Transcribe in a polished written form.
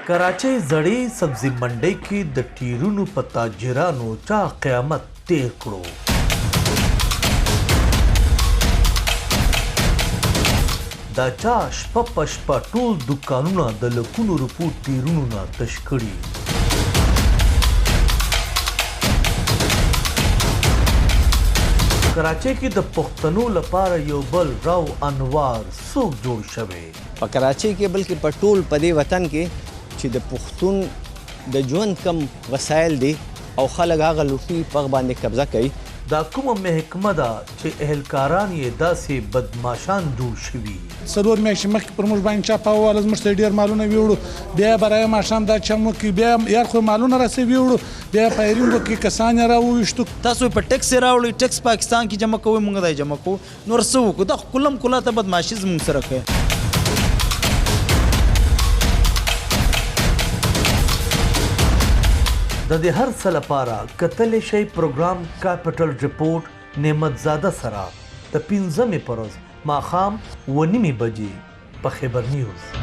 کراچۍ زړې سبزی منډۍ کې د ټیرونو په تاجرانو چا قیامت تیر کړو. دا چا شپه په شپه ټول دوکانونه د لکونو روپو ټیرونو نه تش کړي. کراچۍ کې د پښتنو لپاره یو بل راو انوار څوک جوړ شوی په کراچۍ کې بلکې په ټول په دې وطن کې چې د پښتون د ژوند کم وسایل دي او خلک هغه لوټي په هغه باندې قبضه کوي. دا کومه محکمه ده چې اهلکاران یې داسې بدماشان جوړ شوي. څلور میاشتې مخکې پر موږ باندې چا پاوواله زموږ ته ډېر مالونه ویوړو، بیا برای ماښام دا چم وکړي، بیا یار خو مالونه راسې ویوړو، بیا فایرینګ وکړي، کسان یې راوویشتو. تاسو په ټکس یې راوړئ، ټکس پاکستان کې جمع کوئ، موږ دا یې جمع کوو، نور څه وکړو؟ دا کلم کلا ته بدماشي زموږ سره کوي. د دې هر څه لپاره کتلی شئ پروګرام کیپټل رپورټ نعمت زاده سره د 15مې په ورځ ماښام 9:30 بجې په خبر نیوز.